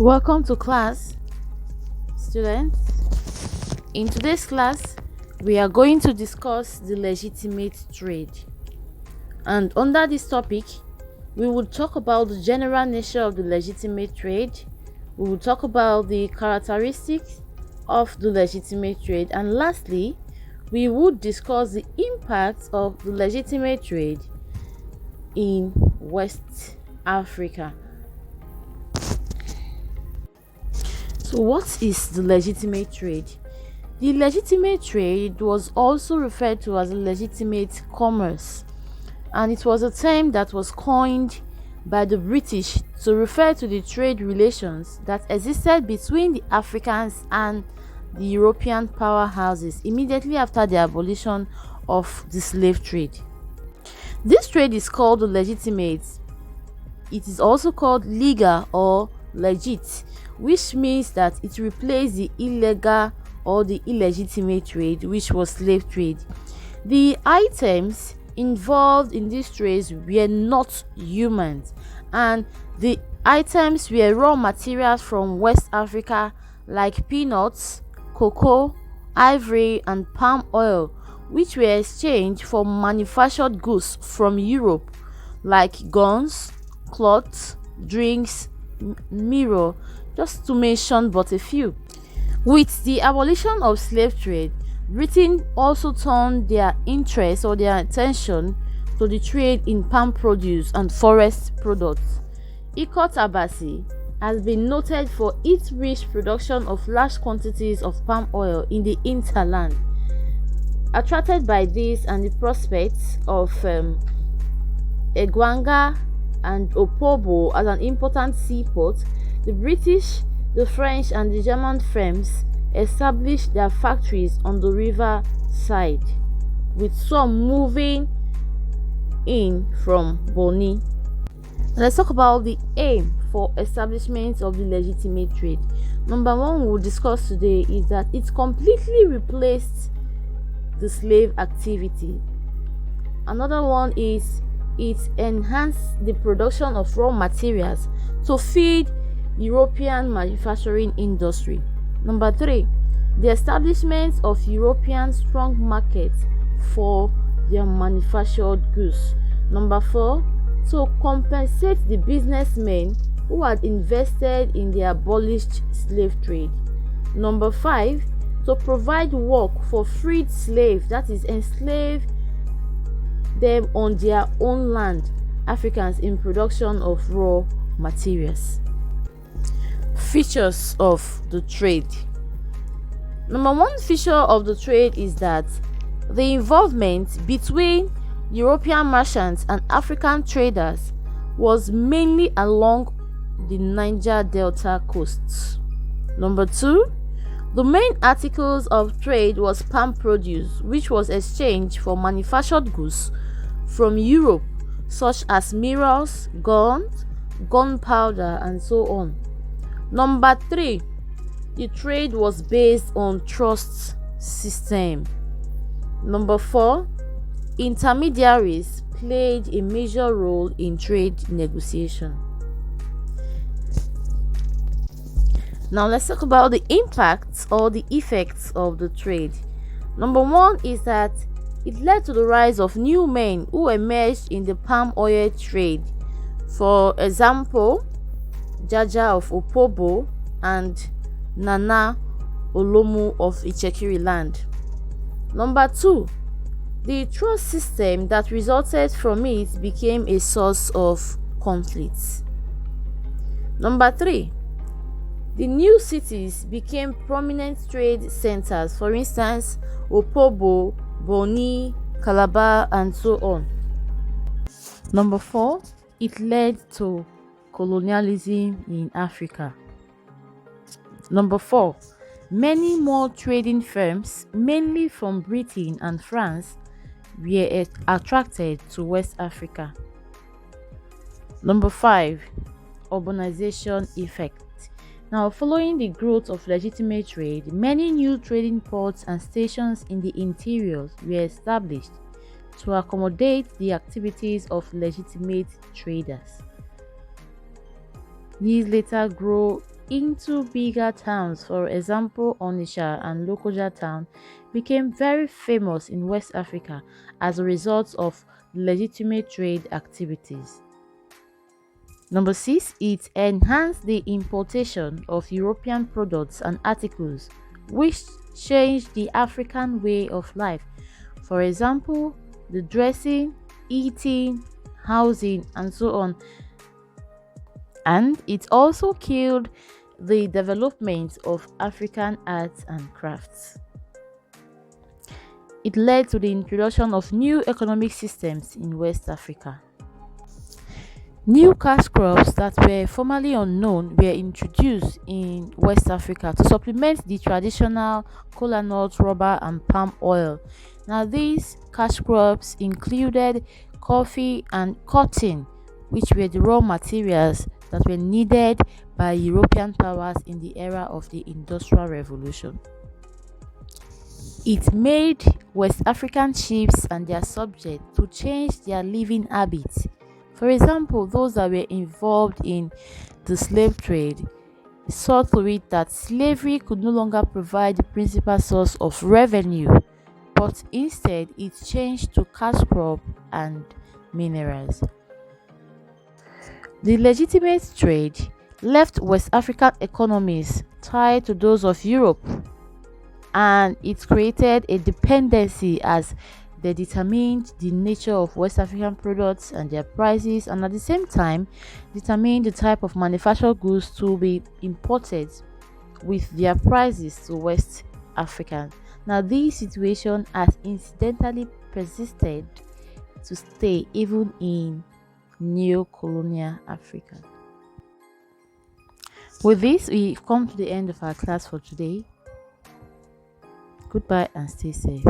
Welcome to class, students. In today's class, we are going to discuss the legitimate trade. And under this topic, we will talk about the general nature of the legitimate trade. We will talk about the characteristics of the legitimate trade. And lastly, we would discuss the impact of the legitimate trade in West Africa. So what is the legitimate trade? The legitimate trade was also referred to as legitimate commerce, and it was a term that was coined by the British to refer to the trade relations that existed between the Africans and the European powerhouses immediately after the abolition of the slave trade. This trade is called the legitimate. It is also called legal or legit, which means that it replaced the illegal or the illegitimate trade, which was slave trade. The items involved in these trades were not humans, and the items were raw materials from West Africa like peanuts, cocoa, ivory, and palm oil, which were exchanged for manufactured goods from Europe like guns, cloths, drinks, mirror, just to mention but a few. With the abolition of slave trade, Britain also turned their interest or their attention to the trade in palm produce and forest products. Ikot Abasi has been noted for its rich production of large quantities of palm oil in the hinterland. Attracted by this and the prospects of Egwanga and Opobo as an important seaport, the British, the French, and the German firms established their factories on the river side, with some moving in from Bonny. Let's talk about the aim for establishment of the legitimate trade. Number one we'll discuss today is that it completely replaced the slave activity. Another one is it enhanced the production of raw materials to feed European manufacturing industry. Number 3, the establishment of European strong markets for their manufactured goods. Number 4, to compensate the businessmen who had invested in the abolished slave trade. Number 5, to provide work for freed slaves, that is, enslave them on their own land, Africans, in production of raw materials. Features of the trade. Number one feature of the trade is that the involvement between European merchants and African traders was mainly along the Niger Delta coasts. Number 2, the main articles of trade was palm produce, which was exchanged for manufactured goods from Europe, such as mirrors, guns, gunpowder, and so on. Number 3, the trade was based on trust system. Number 4, intermediaries played a major role in trade negotiation. Now let's talk about the impacts or the effects of the trade. Number 1 is that it led to the rise of new men who emerged in the palm oil trade. For example, Jaja of Opobo and Nana Olomu of Ichekiri land. Number 2, the trust system that resulted from it became a source of conflicts. Number 3, the new cities became prominent trade centers, for instance, Opobo, Bonny, Calabar, and so on. Number 4, it led to colonialism in Africa. Number 4, many more trading firms, mainly from Britain and France, were attracted to West Africa. Number 5, urbanization effect. Now, following the growth of legitimate trade, many new trading ports and stations in the interior were established to accommodate the activities of legitimate traders. These later grew into bigger towns. For example, Onitsha and Lokoja town became very famous in West Africa as a result of legitimate trade activities. Number 6, it enhanced the importation of European products and articles, which changed the African way of life. For example, the dressing, eating, housing, and so on. And it also killed the development of African arts and crafts. It led to the introduction of new economic systems in West Africa. New cash crops that were formerly unknown were introduced in West Africa to supplement the traditional kola nut, rubber, and palm oil. Now, these cash crops included coffee and cotton, which were the raw materials that were needed by European powers in the era of the Industrial Revolution. It made West African chiefs and their subjects to change their living habits. For example, those that were involved in the slave trade saw to it that slavery could no longer provide the principal source of revenue, but instead it changed to cash crop and minerals. The legitimate trade left West African economies tied to those of Europe, and it created a dependency as they determined the nature of West African products and their prices, and at the same time determined the type of manufactured goods to be imported with their prices to West African. Now, this situation has incidentally persisted to stay even in neo-colonial Africa. With this, we've come to the end of our class for today. Goodbye and stay safe.